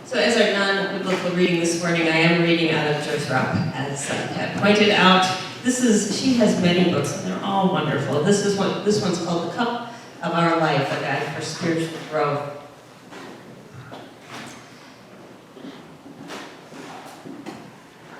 So as our non-biblical reading this morning, I am reading out of Jothrop, as Pat pointed out. She has many books, and they're all wonderful. This one's called The Cup of Our Life, a Guide for Spiritual Growth.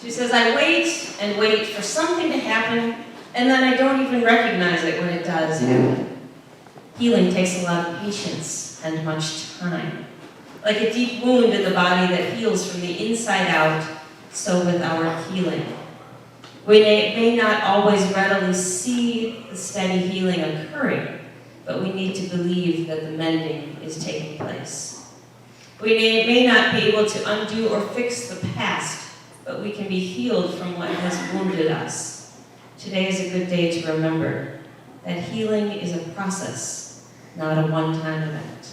She says, I wait and wait for something to happen, and then I don't even recognize it when it does happen. Healing takes a lot of patience and much time. Like a deep wound in the body that heals from the inside out, so with our healing. We may not always readily see the steady healing occurring, but we need to believe that the mending is taking place. We may not be able to undo or fix the past, but we can be healed from what has wounded us. Today is a good day to remember that healing is a process, not a one-time event.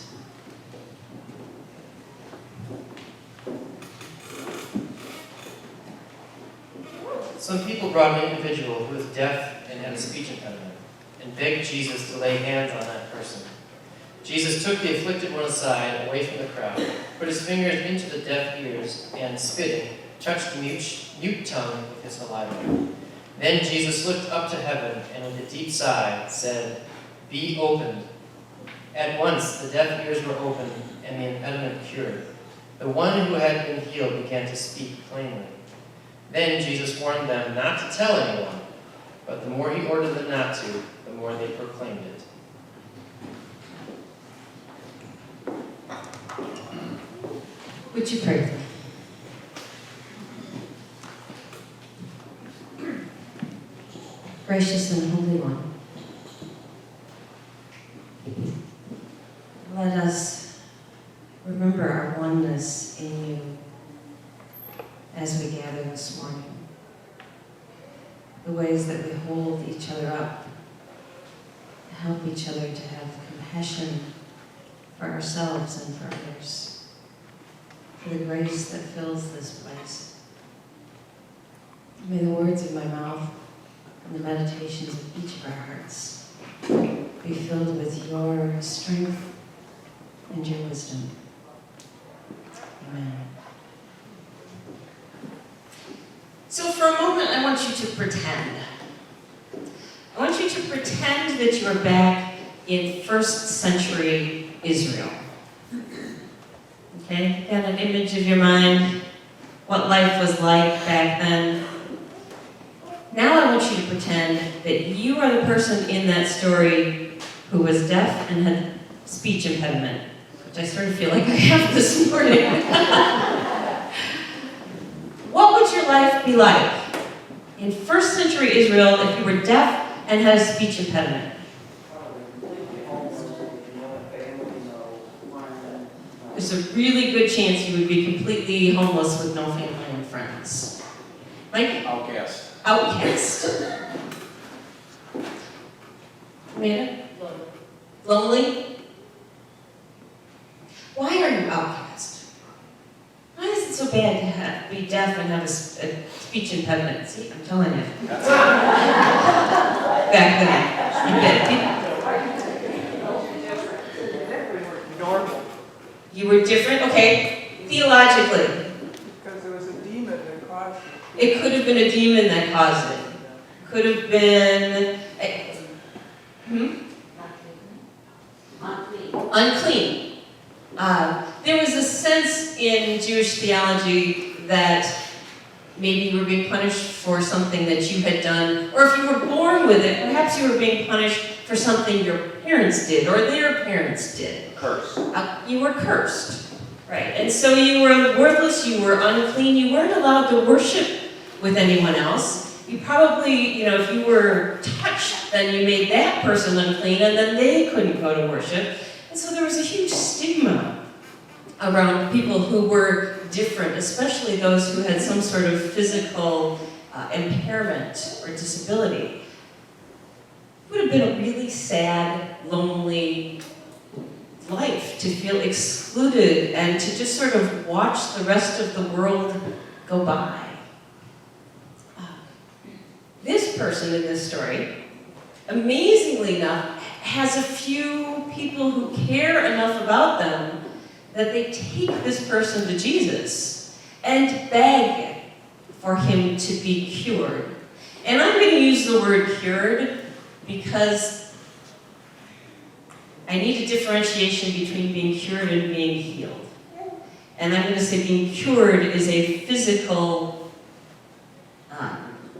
Some people brought an individual who was deaf and had a speech impediment and begged Jesus to lay hands on that person. Jesus took the afflicted one aside, away from the crowd, put his fingers into the deaf ears, and spitting, touched the mute tongue with his saliva. Then Jesus looked up to heaven and with a deep sigh said, "Be opened." At once the deaf ears were opened and the impediment cured. The one who had been healed began to speak plainly. Then Jesus warned them not to tell anyone, but the more he ordered them not to, the more they proclaimed it. Would you pray? Gracious and Holy One, let us remember our oneness in you as we gather this morning. The ways that we hold each other up, help each other to have compassion for ourselves and for others, for the grace that fills this place. May the words of my mouth and the meditations of each of our hearts be filled with your strength and your wisdom. Amen. So for a moment, I want you to pretend. I want you to pretend that you're back in 1st century Israel. Okay? Got an image of your mind, what life was like back then. Now I want you to pretend that you are the person in that story who was deaf and had speech impediment, which I sort of feel like I have this morning. What would your life be like in 1st century Israel if you were deaf and had a speech impediment? There's a really good chance you would be completely homeless with no family and friends. Like? Outcast. Outcast. Amanda? Lonely? Why are you outcast? Why is it so bad to be deaf and have a speech impediment? See, I'm telling you. Back then. You were different? Okay. Theologically. Because there was a demon that caused it. It could have been a demon that caused it. Could have been... Unclean. There was a sense in Jewish theology that maybe you were being punished for something that you had done, or if you were born with it, perhaps you were being punished for something your parents did or their parents did. Curse. You were cursed, right? And so you were worthless, you were unclean, you weren't allowed to worship with anyone else. You probably, if you were touched, then you made that person unclean, and then they couldn't go to worship. And so there was a huge stigma around people who were different, especially those who had some sort of physical impairment or disability. It would have been a really sad, lonely life to feel excluded and to just sort of watch the rest of the world go by. This person in this story, amazingly enough, has a few people who care enough about them that they take this person to Jesus and beg for him to be cured. And I'm going to use the word cured because I need a differentiation between being cured and being healed. And I'm going to say being cured is a physical,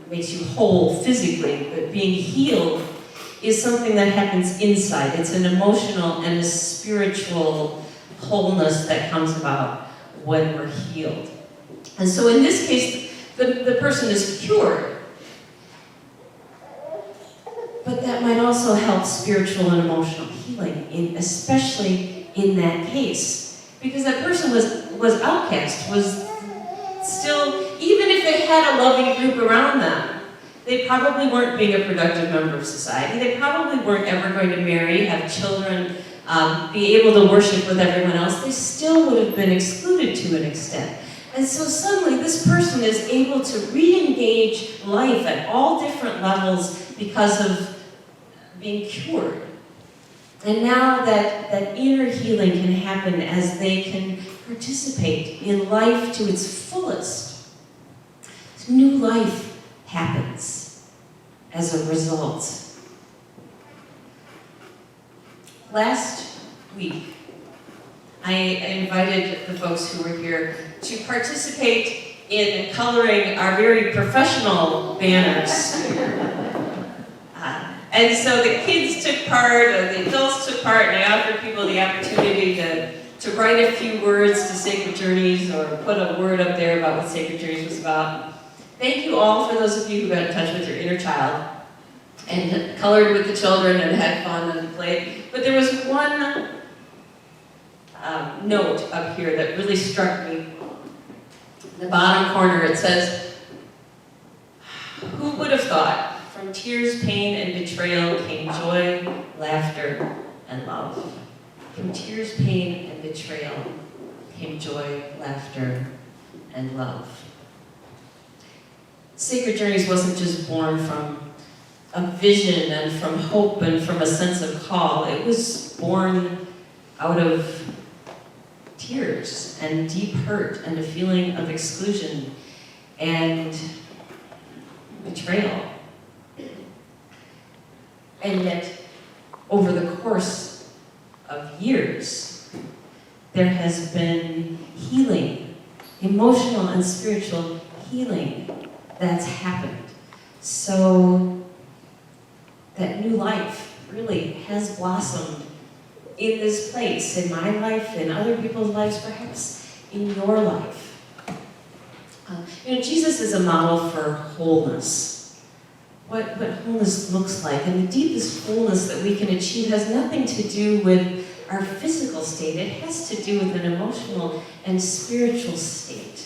makes you whole physically, but being healed is something that happens inside. It's an emotional and a spiritual wholeness that comes about when we're healed. And so in this case, the person is cured. But that might also help spiritual and emotional healing, especially in that case. Because that person was outcast, was still, even if they had a loving group around them, they probably weren't being a productive member of society. They probably weren't ever going to marry, have children, be able to worship with everyone else. They still would have been excluded to an extent. And so suddenly this person is able to re-engage life at all different levels because of being cured. And now that inner healing can happen as they can participate in life to its fullest. New life happens as a result. Last week, I invited the folks who were here to participate in coloring our very professional banners. And so the kids took part, the adults took part, and I offered people the opportunity to write a few words to Sacred Journeys or put a word up there about what Sacred Journeys was about. Thank you all for those of you who got in touch with your inner child and colored with the children and had fun and played. But there was one note up here that really struck me. In the bottom corner it says, "Who would have thought? From tears, pain, and betrayal came joy, laughter, and love." From tears, pain, and betrayal came joy, laughter, and love. Sacred Journeys wasn't just born from a vision and from hope and from a sense of call. It was born out of tears and deep hurt and a feeling of exclusion and betrayal. And yet, over the course of years, there has been healing, emotional and spiritual healing that's happened. So that new life really has blossomed in this place, in my life, in other people's lives, perhaps in your life. Jesus is a model for wholeness. What wholeness looks like, and the deepest wholeness that we can achieve has nothing to do with our physical state. It has to do with an emotional and spiritual state.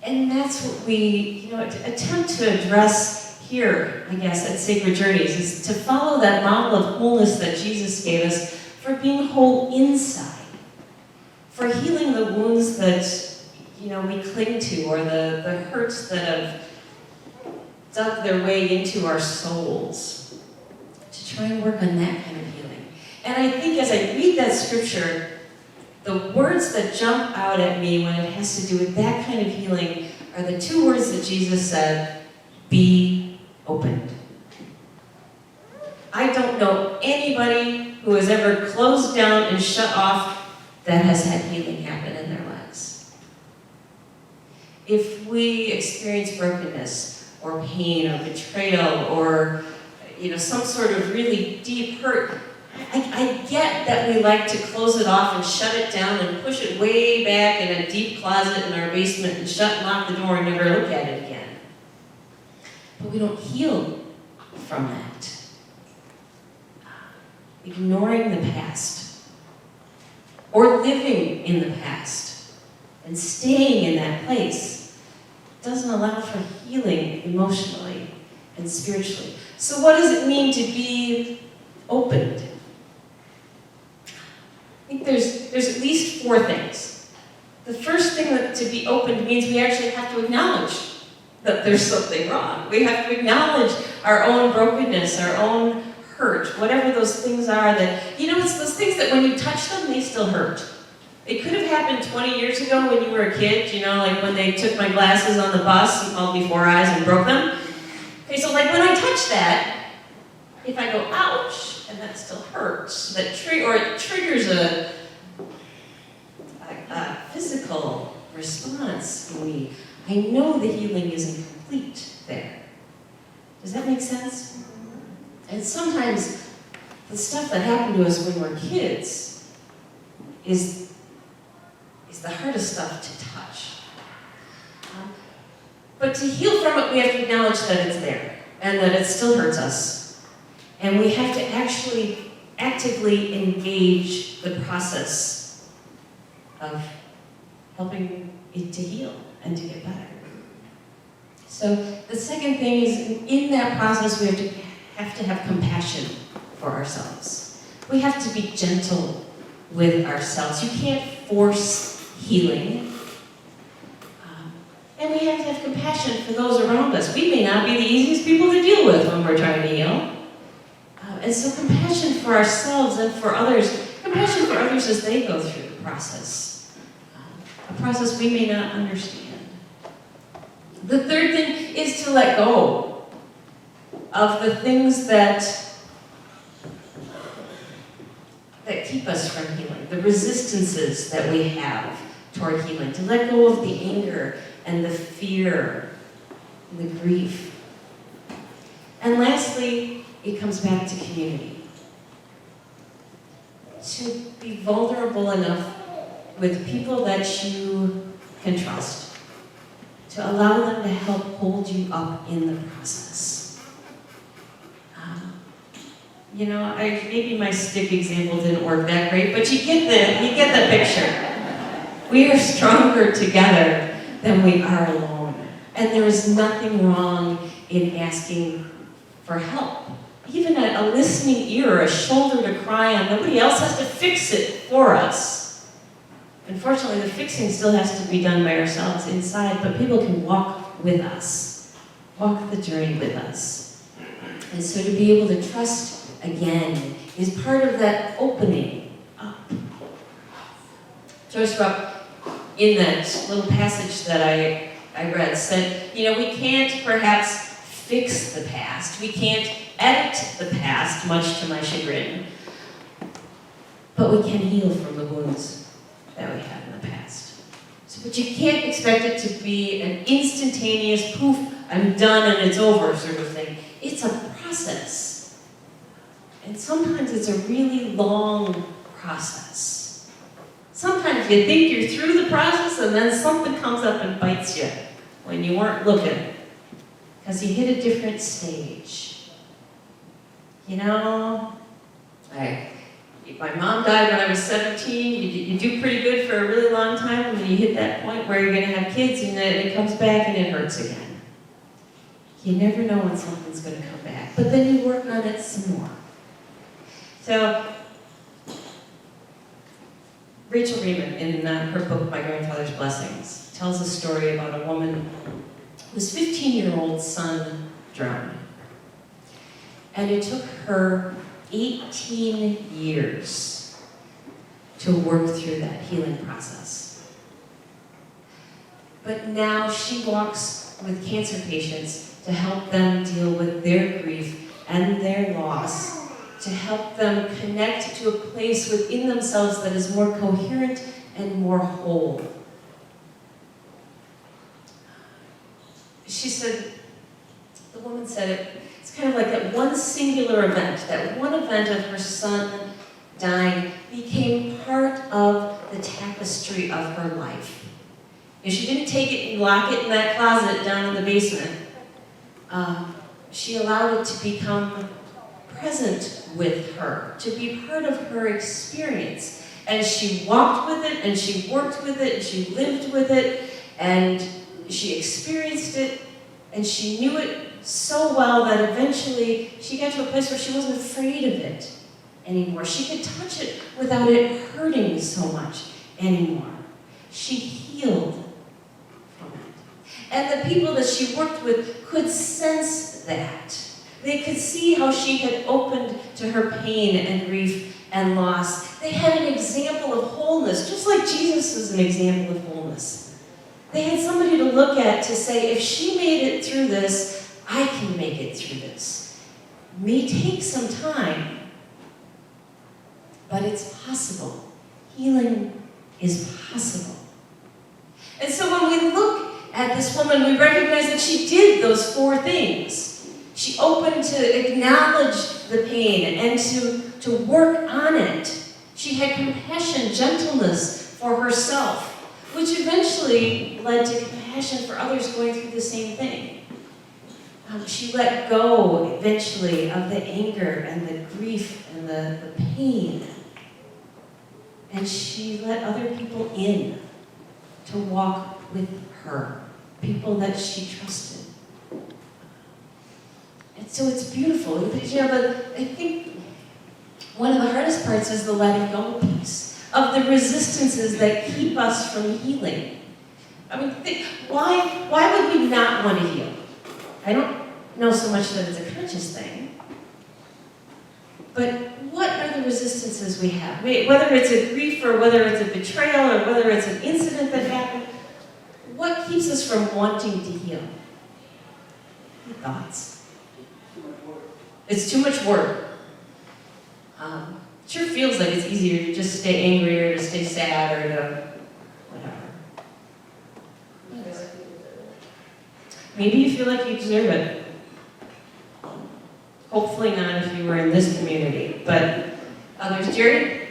And that's what we attempt to address here, I guess, at Sacred Journeys, is to follow that model of wholeness that Jesus gave us for being whole inside, for healing the wounds that we cling to, or the hurts that have dug their way into our souls, to try and work on that kind of healing. And I think as I read that scripture, the words that jump out at me when it has to do with that kind of healing are the two words that Jesus said, "Be opened." I don't know anybody who has ever closed down and shut off that has had healing happen in their lives. If we experience brokenness, or pain, or betrayal, or some sort of really deep hurt, I get that we like to close it off and shut it down and push it way back in a deep closet in our basement and shut and lock the door and never look at it again. But we don't heal from that. Ignoring the past, or living in the past, and staying in that place doesn't allow for healing emotionally and spiritually. So what does it mean to be opened? I think there's at least 4 things. The first thing that to be opened means we actually have to acknowledge that there's something wrong. We have to acknowledge our own brokenness, our own hurt, whatever those things are that, it's those things that when you touch them, they still hurt. It could have happened 20 years ago when you were a kid, like when they took my glasses on the bus and called me 4 eyes and broke them. Okay, so like when I touch that, if I go, ouch, and that still hurts, or it triggers a physical response in me, I know the healing isn't complete there. Does that make sense? And sometimes the stuff that happened to us when we're kids is the hardest stuff to touch. But to heal from it, we have to acknowledge that it's there and that it still hurts us. And we have to actually actively engage the process of helping it to heal and to get better. So the second thing is, in that process, we have to have compassion for ourselves. We have to be gentle with ourselves. You can't force healing. And we have to have compassion for those around us. We may not be the easiest people to deal with when we're trying to heal. And so compassion for ourselves and for others, compassion for others as they go through the process. A process we may not understand. The third thing is to let go of the things that keep us from healing, the resistances that we have toward healing, to let go of the anger and the fear and the grief. And lastly, it comes back to community. To be vulnerable enough with people that you can trust, to allow them to help hold you up in the process. Maybe my stick example didn't work that great, but you get the picture. We are stronger together than we are alone. And there is nothing wrong in asking for help. Even a listening ear, a shoulder to cry on. Nobody else has to fix it for us. Unfortunately, the fixing still has to be done by ourselves inside, but people can walk with us, walk the journey with us. And so to be able to trust again is part of that opening up. Joyce Rupp, in that little passage that I read, said, we can't perhaps fix the past. We can't edit the past, much to my chagrin. But we can heal from the wounds that we had in the past. But you can't expect it to be an instantaneous, poof, I'm done and it's over sort of thing. It's a process. And sometimes it's a really long process. Sometimes you think you're through the process and then something comes up and bites you when you weren't looking. Because you hit a different stage. My mom died when I was 17. You do pretty good for a really long time, and then you hit that point where you're going to have kids, and then it comes back and it hurts again. You never know when something's going to come back, but then you work on it some more. So, Rachel Racine, in her book, My Grandfather's Blessings, tells a story about a woman whose 15-year-old son drowned. And it took her 18 years to work through that healing process. But now she walks with cancer patients to help them deal with their grief and their loss, to help them connect to a place within themselves that is more coherent and more whole. She said, the woman said it's kind of like that one singular event, that one event of her son dying became part of the tapestry of her life. If she didn't take it and lock it in that closet down in the basement, she allowed it to become present with her, to be part of her experience. And she walked with it, and she worked with it, and she lived with it, and she experienced it, and she knew it so well that eventually she got to a place where she wasn't afraid of it anymore. She could touch it without it hurting so much anymore. She healed from it. And the people that she worked with could sense that. They could see how she had opened to her pain and grief and loss. They had an example of wholeness, just like Jesus was an example of wholeness. They had somebody to look at to say, if she made it through this, I can make it through this. It may take some time, but it's possible. Healing is possible. And so when we look at this woman, we recognize that she did those 4 things. She opened to acknowledge the pain and to work on it. She had compassion, gentleness for herself, which eventually led to compassion for others going through the same thing. She let go eventually of the anger and the grief and the pain. And she let other people in to walk with her, people that she trusted. And so it's beautiful. But I think one of the hardest parts is the letting go piece of the resistances that keep us from healing. I mean, why would we not want to heal? I don't know so much that it's a conscious thing. But what are the resistances we have? Whether it's a grief or whether it's a betrayal or whether it's an incident that happened, what keeps us from wanting to heal? Thoughts. It's too much work. It sure feels like it's easier to just stay angry or to stay sad or to whatever. Maybe you feel like you deserve it. Hopefully not if you were in this community, but others. Jerry?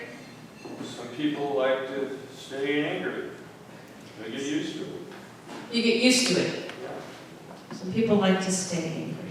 Some people like to stay angry. They get used to it. You get used to it. Yeah. Some people like to stay angry.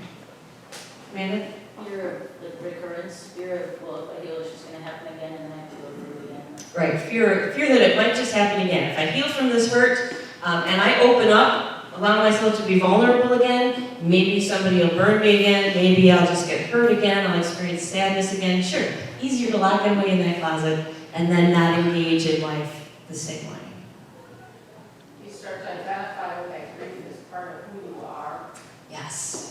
Amanda? Fear of the recurrence, fear of, well, if I heal, it's just going to happen again and then I have to go through it again. Right, fear that it might just happen again. If I heal from this hurt and I open up, allow myself to be vulnerable again, maybe somebody will burn me again, maybe I'll just get hurt again, I'll experience sadness again. Sure, easier to lock away in that closet and then not engage in life the same way. You start to identify with that grief as part of who you are. Yes.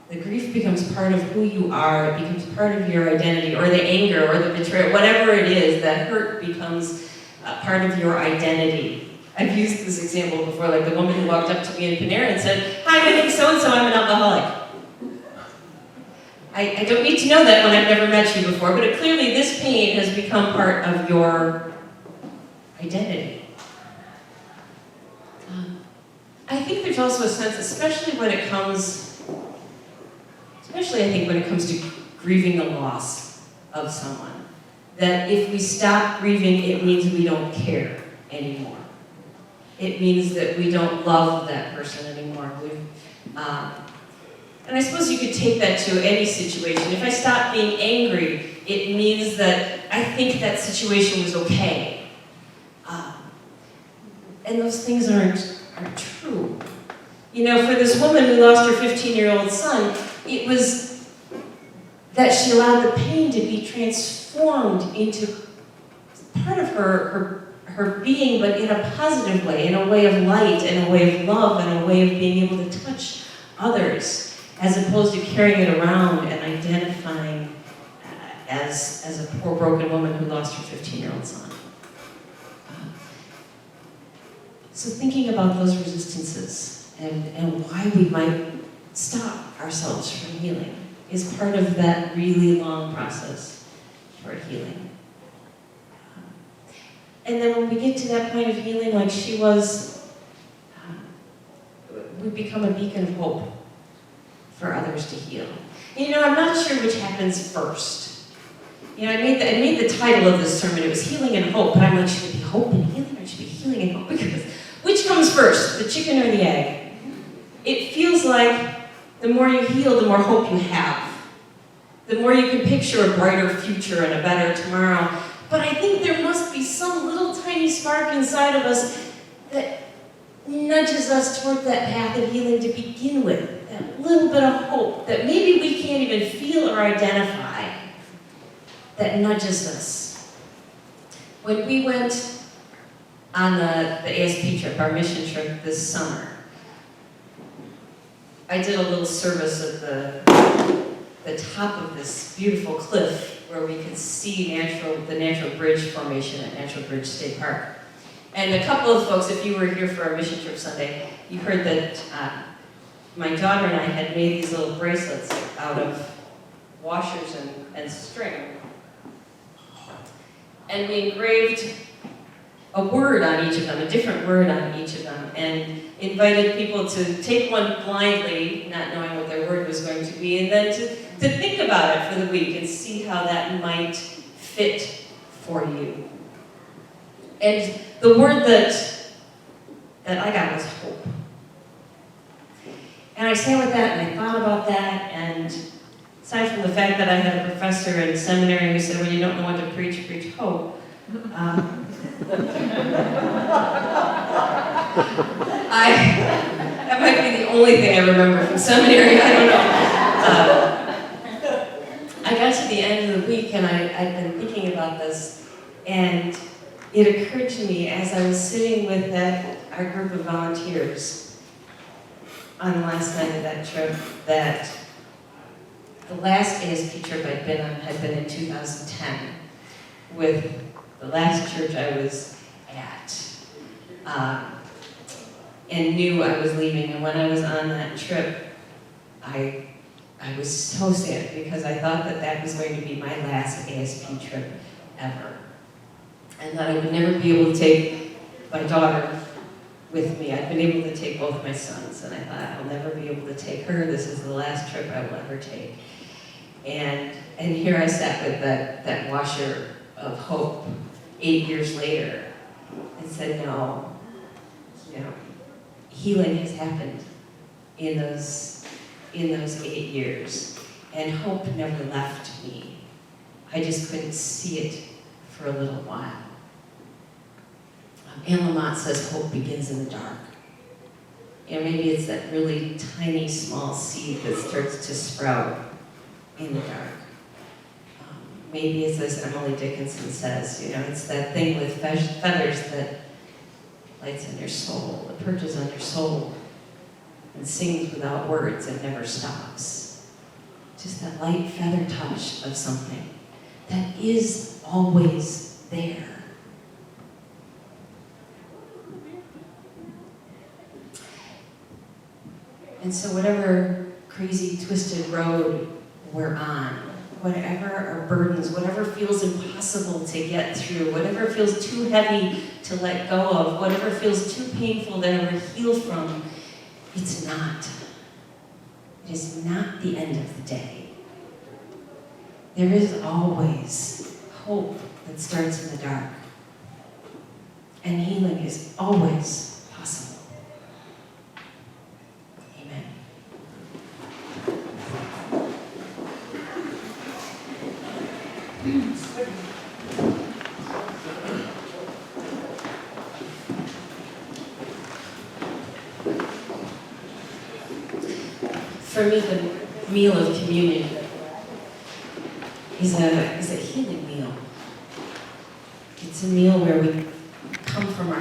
The grief becomes part of who you are, it becomes part of your identity, or the anger, or the betrayal, whatever it is, that hurt becomes part of your identity. I've used this example before, like the woman who walked up to me in Panera and said, "Hi, my name's so-and-so, I'm an alcoholic." I don't need to know that when I've never met you before, but clearly this pain has become part of your identity. I think there's also a sense, especially I think when it comes to grieving the loss of someone, that if we stop grieving, it means we don't care anymore. It means that we don't love that person anymore. And I suppose you could take that to any situation. If I stop being angry, it means that I think that situation was okay. And those things aren't true. You know, for this woman who lost her 15-year-old son, it was that she allowed the pain to be transformed into part of her being, but in a positive way, in a way of light, in a way of love, in a way of being able to touch others, as opposed to carrying it around and identifying as a poor broken woman who lost her 15-year-old son. So thinking about those resistances and why we might stop ourselves from healing is part of that really long process toward healing. And then when we get to that point of healing, like she was, we become a beacon of hope for others to heal. And, you know, I'm not sure which happens first. You know, I made the title of this sermon, it was Healing and Hope, but I'm like, should it be hope and healing, or should it be healing and hope? Because which comes first, the chicken or the egg? It feels like the more you heal, the more hope you have. The more you can picture a brighter future and a better tomorrow. But I think there must be some little tiny spark inside of us that nudges us toward that path of healing to begin with. That little bit of hope that maybe we can't even feel or identify that nudges us. When we went on the ASP trip, our mission trip this summer, I did a little service at the the top of this beautiful cliff where we could see the natural bridge formation at Natural Bridge State Park. And a couple of folks, if you were here for our mission trip Sunday, you heard that my daughter and I had made these little bracelets out of washers and string. And we engraved a word on each of them, a different word on each of them, and invited people to take one blindly, not knowing what their word was going to be, and then to think about it for the week and see how that might fit for you. And the word that I got was hope. And I sat with that and I thought about that, and aside from the fact that I had a professor in seminary who said, when you don't know what to preach, preach hope. That might be the only thing I remember from seminary, I don't know. I got to the end of the week and I'd been thinking about this, and it occurred to me as I was sitting with our group of volunteers on the last night of that trip that the last ASP trip I'd been on had been in 2010 with the last church I was at, and knew I was leaving. And when I was on that trip, I was so sad because I thought that was going to be my last ASP trip ever. And that I would never be able to take my daughter with me. I'd been able to take both my sons, and I thought, I'll never be able to take her. This is the last trip I will ever take. And here I sat with that washer of hope 8 years later and said, no, healing has happened in those 8 years, and hope never left me. I just couldn't see it for a little while. Anne Lamott says hope begins in the dark. Maybe it's that really tiny, small seed that starts to sprout in the dark. Maybe it's as Emily Dickinson says, it's that thing with feathers that lights on your soul, that perches on your soul and sings without words and never stops. Just that light feather touch of something that is always there. And so whatever crazy, twisted road we're on, whatever our burdens, whatever feels impossible to get through, whatever feels too heavy to let go of, whatever feels too painful to ever heal from, it's not. It is not the end of the day. There is always hope that starts in the dark. And healing is always possible. Amen. For me, the meal of communion is a healing meal. It's a meal where we come from our